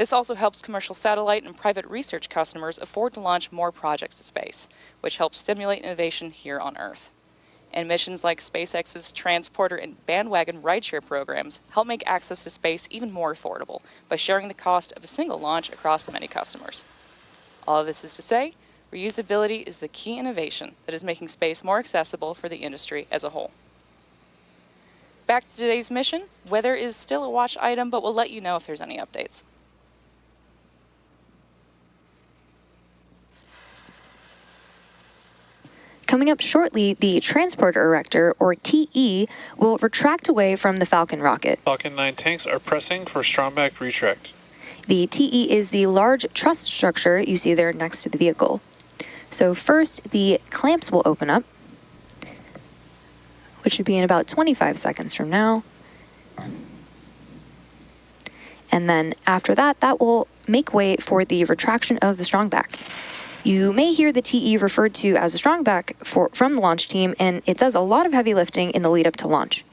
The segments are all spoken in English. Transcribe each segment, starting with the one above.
This also helps commercial satellite and private research customers afford to launch more projects to space, which helps stimulate innovation here on Earth. And missions like SpaceX's transporter and bandwagon rideshare programs help make access to space even more affordable by sharing the cost of a single launch across many customers. All of this is to say, reusability is the key innovation that is making space more accessible for the industry as a whole. Back to today's mission. Weather is still a watch item, but we'll let you know if there's any updates. Coming up shortly, the Transporter Erector, or TE, will retract away from the Falcon rocket. Falcon 9 tanks are pressing for strongback retract. The TE is the large truss structure you see there next to the vehicle. So first, the clamps will open up, which should be in about 25 seconds from now. And then after that, that will make way for the retraction of the strongback. You may hear the TE referred to as a strongback from the launch team, and it does a lot of heavy lifting in the lead up to launch.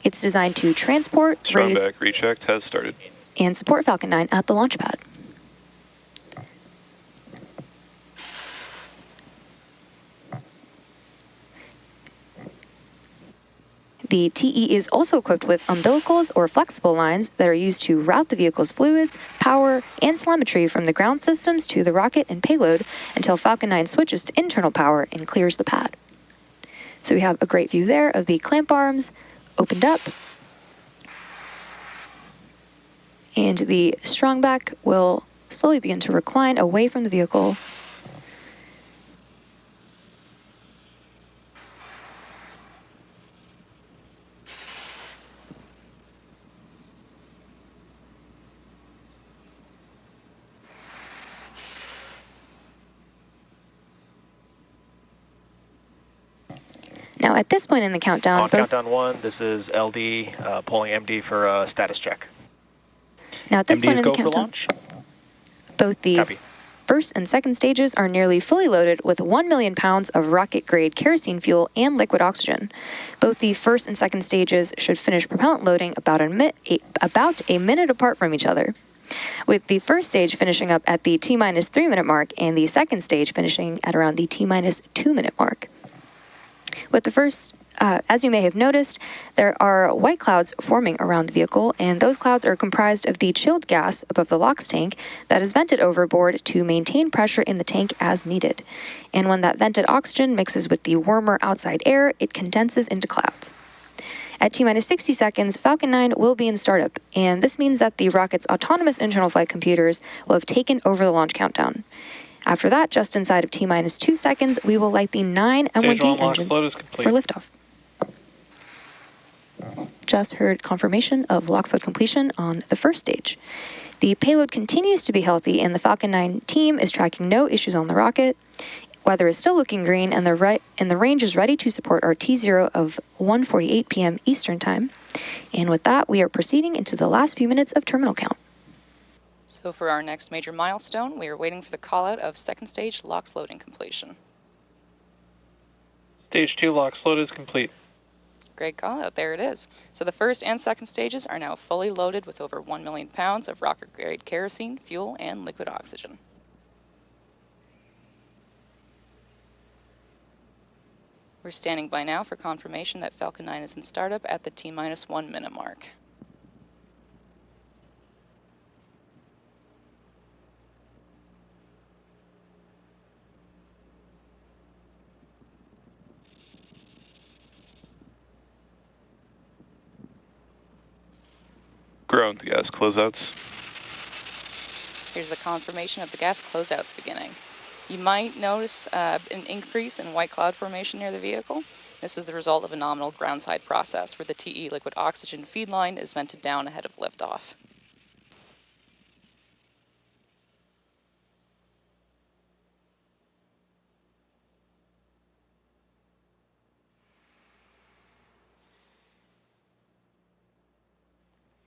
It's designed to transport, raise, Strongback retract has started, and support Falcon 9 at the launch pad. The TE is also equipped with umbilicals or flexible lines that are used to route the vehicle's fluids, power, and telemetry from the ground systems to the rocket and payload until Falcon 9 switches to internal power and clears the pad. So we have a great view there of the clamp arms opened up. And the strongback will slowly begin to recline away from the vehicle. Now, at this point in the countdown... On countdown 1, this is LD, pulling MD for a status check. Now, at this MD point in the go for countdown, launch. Both the Copy. first and second stages are nearly fully loaded with 1 million pounds of rocket-grade kerosene fuel and liquid oxygen. Both the first and second stages should finish propellant loading about a minute apart from each other, with the first stage finishing up at the T-minus 3-minute mark and the second stage finishing at around the T-minus 2-minute mark. With the first, as you may have noticed, there are white clouds forming around the vehicle, and those clouds are comprised of the chilled gas above the LOX tank that is vented overboard to maintain pressure in the tank as needed. And when that vented oxygen mixes with the warmer outside air, it condenses into clouds. At T-minus 60 seconds, Falcon 9 will be in startup, and this means that the rocket's autonomous internal flight computers will have taken over the launch countdown. After that, just inside of T-minus 2 seconds, we will light the 9 M1D engines for liftoff. Just heard confirmation of LOX load completion on the first stage. The payload continues to be healthy, and the Falcon 9 team is tracking no issues on the rocket. Weather is still looking green, and the range is ready to support our T0 of 1:48 p.m. Eastern Time. And with that, we are proceeding into the last few minutes of terminal count. So for our next major milestone, we are waiting for the call-out of second stage LOX loading completion. Stage 2 LOX load is complete. Great call-out, there it is. So the first and second stages are now fully loaded with over 1 million pounds of rocket-grade kerosene, fuel, and liquid oxygen. We're standing by now for confirmation that Falcon 9 is in startup at the T-minus 1 minute mark. Ground gas closeouts. Here's the confirmation of the gas closeouts beginning. You might notice an increase in white cloud formation near the vehicle. This is the result of a nominal groundside process where the TE liquid oxygen feed line is vented down ahead of liftoff.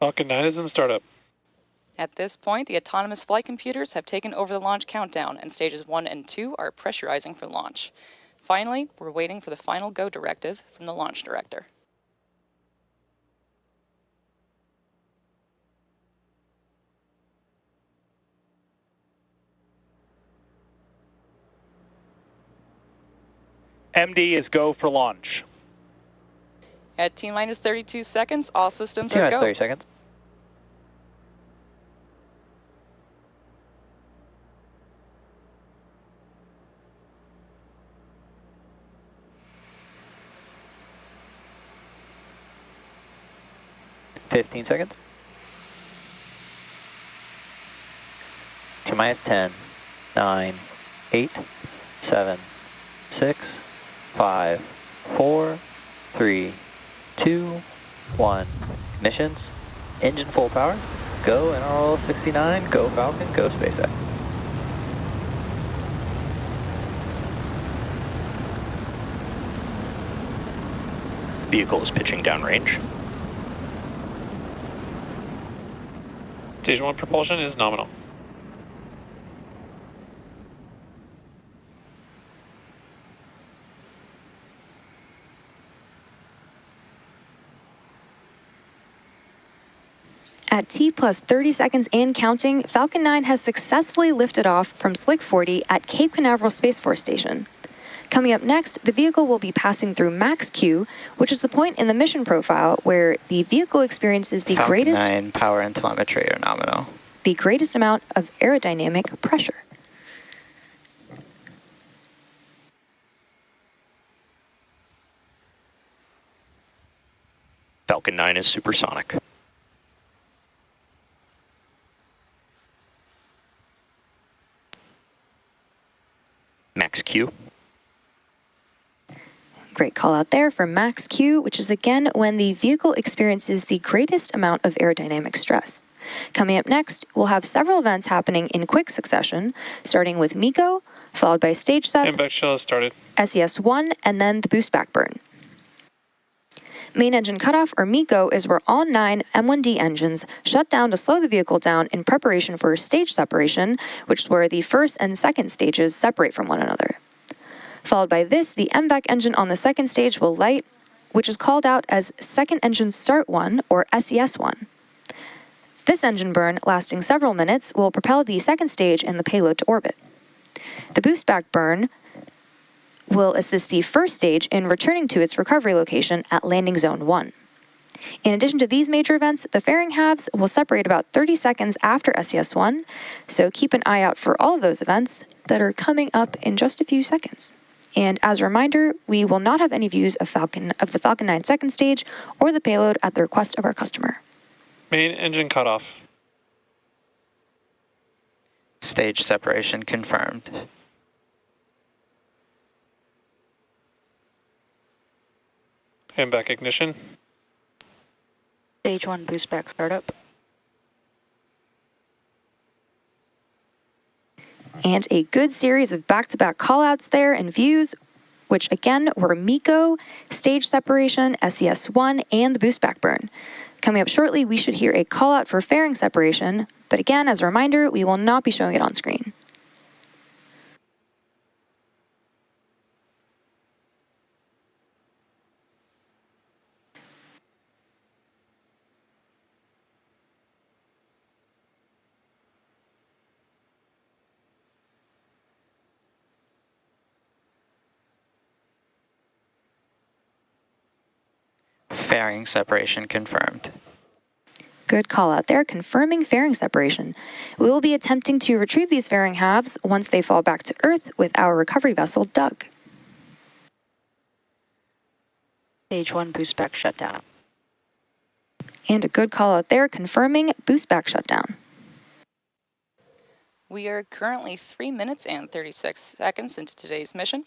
Falcon 9 is in startup. At this point, the autonomous flight computers have taken over the launch countdown, and stages 1 and 2 are pressurizing for launch. Finally, we're waiting for the final go directive from the launch director. MD is go for launch. At T-minus 32 seconds, all systems are T-minus go. 30 seconds. Fifteen seconds. T-minus 10, 9, 8, 7, 6, 5, 4, 3, 2, 1. Ignitions. Engine full power. Go NROL-69. Go Falcon. Go SpaceX. Vehicle is pitching downrange. Stage 1 propulsion is nominal. At T plus 30 seconds and counting, Falcon 9 has successfully lifted off from Slick 40 at Cape Canaveral Space Force Station. Coming up next, the vehicle will be passing through max Q, which is the point in the mission profile where the vehicle experiences the Falcon greatest 9 power and telemetry are nominal. the greatest amount of aerodynamic pressure. Falcon 9 is supersonic. Max Q. Great call out there for max Q, which is again when the vehicle experiences the greatest amount of aerodynamic stress. Coming up next, we'll have several events happening in quick succession, starting with MECO, followed by stage sep, Impact shell has started. SES-1, and then the boost back burn. Main engine cutoff, or MECO, is where all 9 M1D engines shut down to slow the vehicle down in preparation for stage separation, which is where the first and second stages separate from one another. Followed by this, the MVAC engine on the second stage will light, which is called out as Second Engine Start 1, or SES-1. This engine burn, lasting several minutes, will propel the second stage and the payload to orbit. The boost back burn will assist the first stage in returning to its recovery location at Landing Zone 1. In addition to these major events, the fairing halves will separate about 30 seconds after SES-1, so keep an eye out for all of those events that are coming up in just a few seconds. And as a reminder, we will not have any views of the Falcon 9 second stage or the payload at the request of our customer. Main engine cutoff. Stage separation confirmed. MVAC ignition. Stage 1 boost back startup. And a good series of back-to-back callouts there and views, which again were MECO, stage separation, SES-1, and the boost back burn. Coming up shortly, we should hear a callout for fairing separation, but again, as a reminder, we will not be showing it on screen. Fairing separation confirmed. Good call out there, confirming fairing separation. We will be attempting to retrieve these fairing halves once they fall back to Earth with our recovery vessel, Doug. Stage 1 boost back shutdown. And a good call out there, confirming boost back shutdown. We are currently 3 minutes and 36 seconds into today's mission.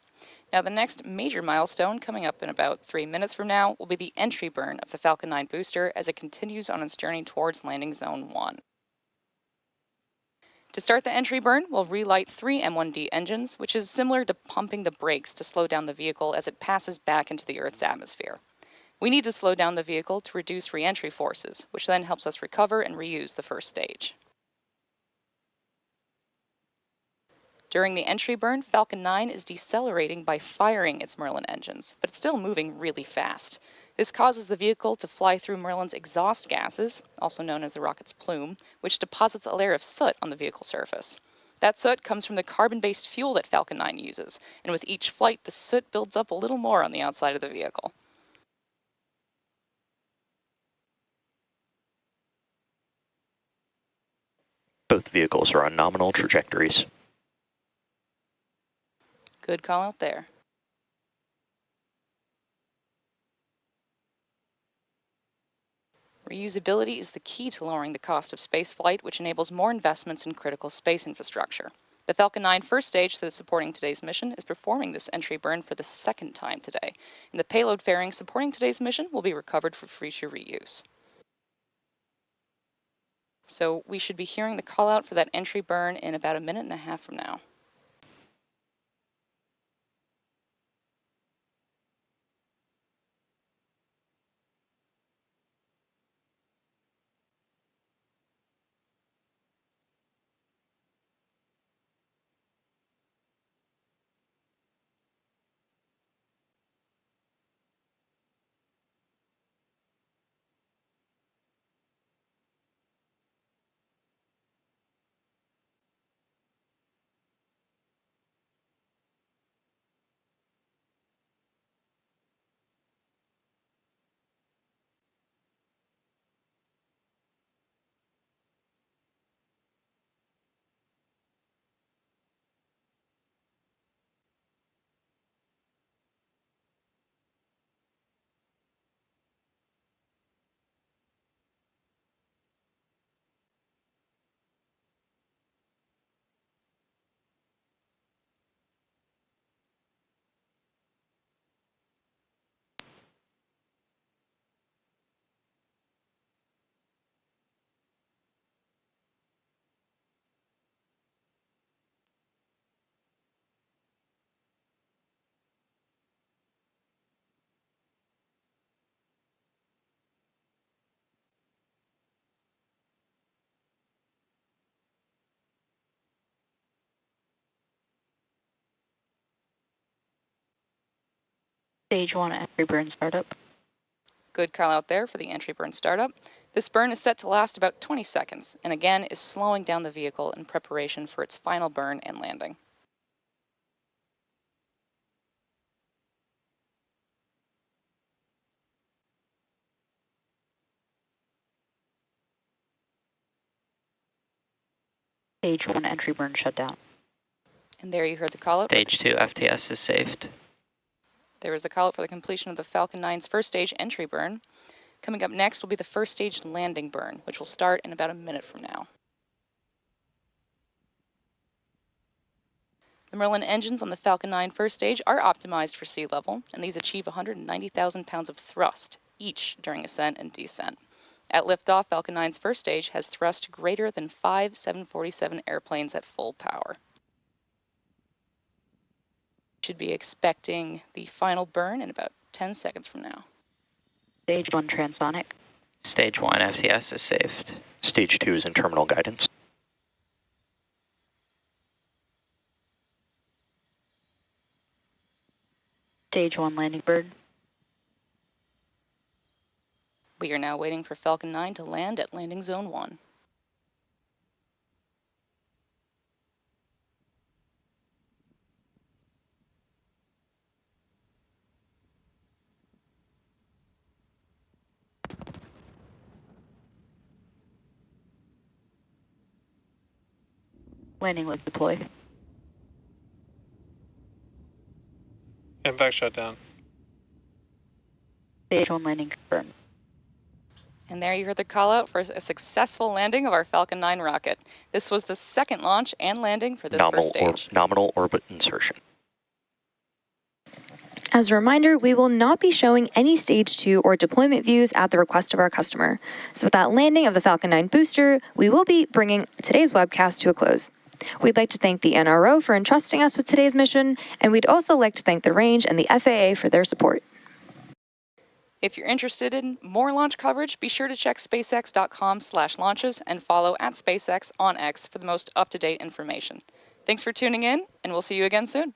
Now, the next major milestone coming up in about 3 minutes from now will be the entry burn of the Falcon 9 booster as it continues on its journey towards Landing Zone 1. To start the entry burn, we'll relight 3 M1D engines, which is similar to pumping the brakes to slow down the vehicle as it passes back into the Earth's atmosphere. We need to slow down the vehicle to reduce re-entry forces, which then helps us recover and reuse the first stage. During the entry burn, Falcon 9 is decelerating by firing its Merlin engines, but it's still moving really fast. This causes the vehicle to fly through Merlin's exhaust gases, also known as the rocket's plume, which deposits a layer of soot on the vehicle surface. That soot comes from the carbon-based fuel that Falcon 9 uses, and with each flight, the soot builds up a little more on the outside of the vehicle. Both vehicles are on nominal trajectories. Good call out there. Reusability is the key to lowering the cost of spaceflight, which enables more investments in critical space infrastructure. The Falcon 9 first stage that is supporting today's mission is performing this entry burn for the second time today, and the payload fairing supporting today's mission will be recovered for future reuse. So we should be hearing the call out for that entry burn in about 1.5 minutes from now. Stage 1 entry burn startup. Good call out there for the entry burn startup. This burn is set to last about 20 seconds, and again is slowing down the vehicle in preparation for its final burn and landing. Stage 1 entry burn shutdown. And there you heard the call out. Stage 2 FTS is saved. There was the call out for the completion of the Falcon 9's first stage entry burn. Coming up next will be the first stage landing burn, which will start in about 1 minute from now. The Merlin engines on the Falcon 9 first stage are optimized for sea level, and these achieve 190,000 pounds of thrust, each during ascent and descent. At liftoff, Falcon 9's first stage has thrust greater than 5 747 airplanes at full power. Should be expecting the final burn in about 10 seconds from now. Stage 1 transonic. Stage 1 FTS is saved. Stage 2 is in terminal guidance. Stage 1 landing burn. We are now waiting for Falcon 9 to land at landing zone 1. Landing was deployed. MVAC shutdown. Stage 1 landing confirmed. And there you heard the call out for a successful landing of our Falcon 9 rocket. This was the second launch and landing for this first stage. Nominal orbit insertion. As a reminder, we will not be showing any Stage 2 or deployment views at the request of our customer. So with that landing of the Falcon 9 booster, we will be bringing today's webcast to a close. We'd like to thank the NRO for entrusting us with today's mission, and we'd also like to thank the range and the FAA for their support. If you're interested in more launch coverage, be sure to check spacex.com/launches and follow @SpaceX on X for the most up-to-date information. Thanks for tuning in, and we'll see you again soon.